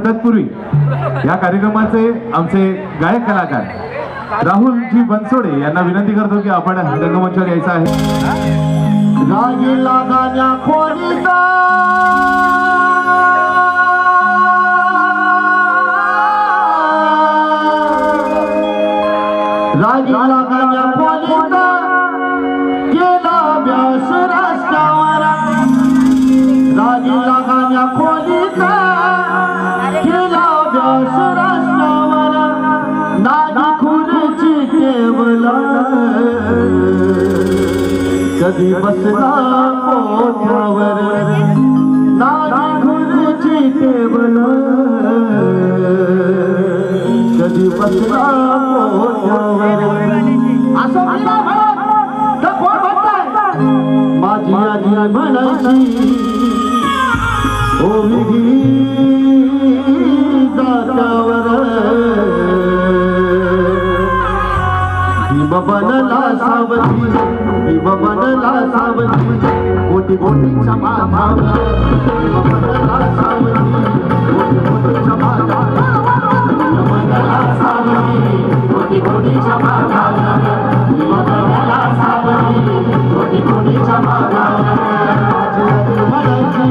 तत्पूर्वी या कार्यक्रमाचे आमचे गायक कलाकार राहुलजी बनसोडे यांना विनंती करतो की आपण रंगमंचावर यायचं आहे. रागी लागान्या खोलीचा रागी लागान्या खोलीचा केला व्यास रस्त्यावर रागी लागान्या खोलीचा केला व्यास रस्त्यावर नागी खुर्ची केवला कधी बसला पोथ्यावर नागी खुर्ची केवल कधी बसला पोथ्यावर असं म्हणलं तर कोण म्हणताय माझी आजी म्हणायची ओ विधी जात्यावर भीम बनला सावधी भीम बनला सावधी कोटी कोटीच्या माथावर भीम बनला सावधी कोटी कोटीच्या माथावर भीम बनला सावधी कोटी कोटीच्या माथावर भीम बनला सावधी कोटी कोटीच्या माथावर म्हणायची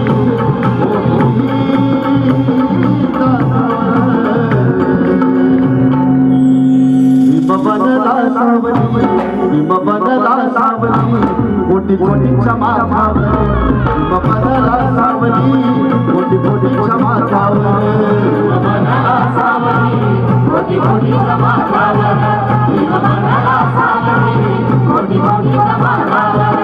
बनला सावली भीम बनला सावली कोटी कोटीच्या माथावर भीम बनला सावली कोटी कोटीच्या माथावर भीम बनला सावली कोटी कोटीच्या माथावर भीम बनला सावली कोटी कोटीच्या माथावर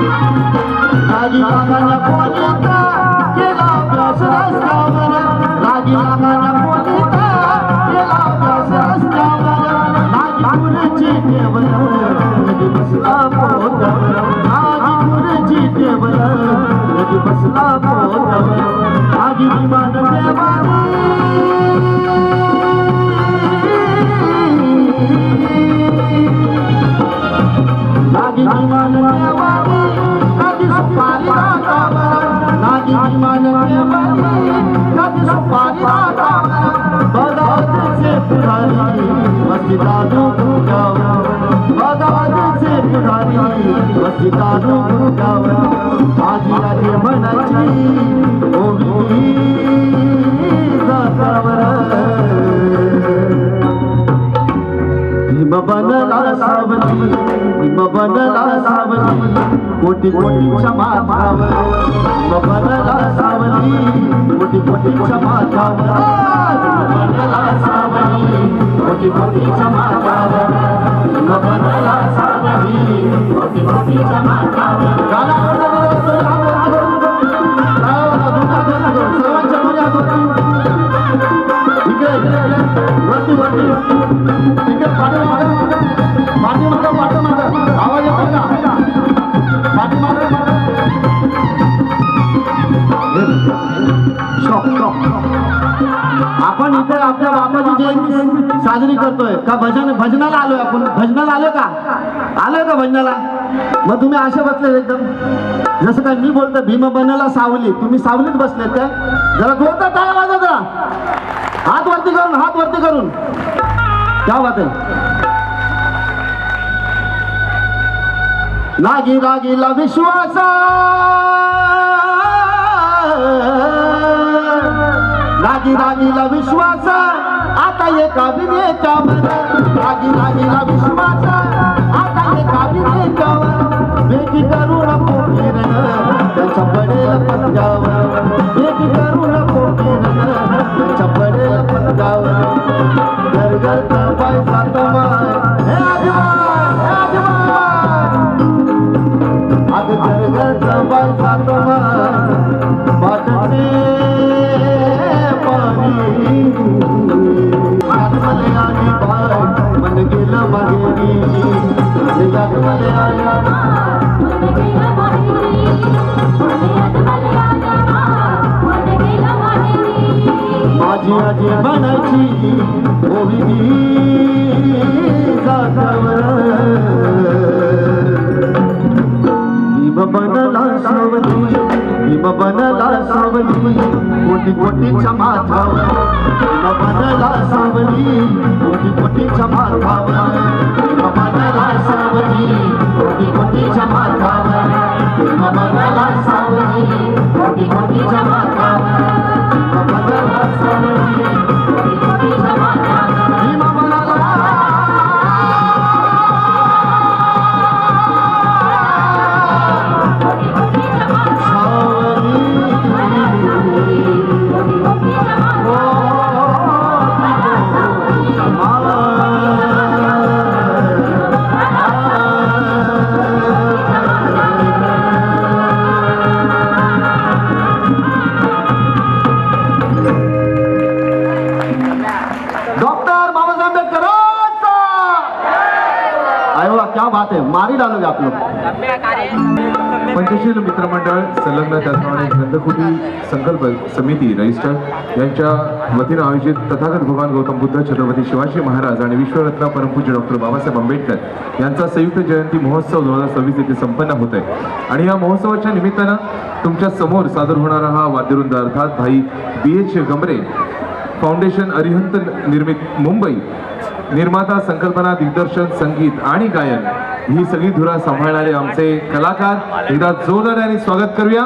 रागी लागान्या खोलीचा केला व्यास रस्त्यावर रागी लागान्या खोलीचा केला व्यास रस्त्यावर नागी खुर्ची केवल कधी बसला पोथ्यावर नागी खुर्ची केवल कधी बसला पोथ्यावर नागी विमान देवानी नागी विमान देवानी कधी सुपारी रागावर नागी विमान देवानी कधी सुपारी रागावर बदावतीचे पुढारी वस्ती दारू भुगावर बदावतीचे पुढारी वस्ती दारू भुगावर माझी आजी म्हणायची ओ जात्यावर भीम बनला सावली भीम बनला सावली कोटी कोटीच्या माथावर भीम बनला सावली कोटी कोटीच्या माथावर भीम बनला सावली कोटी कोटीच्या माथावर भीम बनला सावली कोटी कोटीच्या माथावर सर्वांच्या मर्यादा वरती वरती तिकडे पाठीमागं आवाज येतो का पाठीमागं आपण इथे आपल्या बापाची जयंती साजरी करतोय का भजनाला आलोय आपण भजनाला आलोय का भजनाला मग तुम्ही असे बसले एकदम जसं काय मी बोलतो भीम बनला सावली तुम्ही सावलीत बसलेत काय जरा जोरदार टाळ्या वाजवा जरा हात वरती करून क्या बात आहे लागी लागीला विश्वास लागी लागीला विश्वास आता एका विनेत्यावर लागी लागीला विश्वास आता एका विनेत्यावर बेटी करू नको किरण त्यांच्या पडेल पंजावर बेटी करू नको किरण माझी आजी बनायची ओवी जातावर भीम बनला सावली भीम बनला सावली कोटी कोटीच्या माथावर भीम बनला सावली कोटी कोटीच्या माथावर भीम बनला सावली कोटी कोटीच्या माथावर भीम बनला सावली कोटी कोटीच्या माथावर भीम बनला सावली कोटी कोटीच्या माथावर भीम बनला डॉक्टर बाबासाहेब आंबेडकरांचा अरे वाह क्या बात है मारी डालोगे आप लोग पंचशील मित्रमंडळ संलग्न त्याचप्रमाणे ग्रंथकुटी संकल्प समिती रजिस्टर यांच्या वतीनं आयोजित तथागत भगवान गौतम बुद्ध छत्रपती शिवाजी महाराज आणि विश्वरत्न परमपूज्य डॉक्टर बाबासाहेब आंबेडकर यांचा संयुक्त जयंती महोत्सव 2026 येथे संपन्न होत आहे आणि या महोत्सवाच्या निमित्तानं तुमच्या समोर सादर होणारा हा वाद्यवृंद अर्थात भाई BH गमरे फाउंडेशन अरिहंत निर्मित मुंबई निर्माता संकल्पना दिग्दर्शन संगीत आणि गायन ही सगळी धुरा सांभाळणारे आमचे कलाकार एकदा जोरदार आणि स्वागत करूया.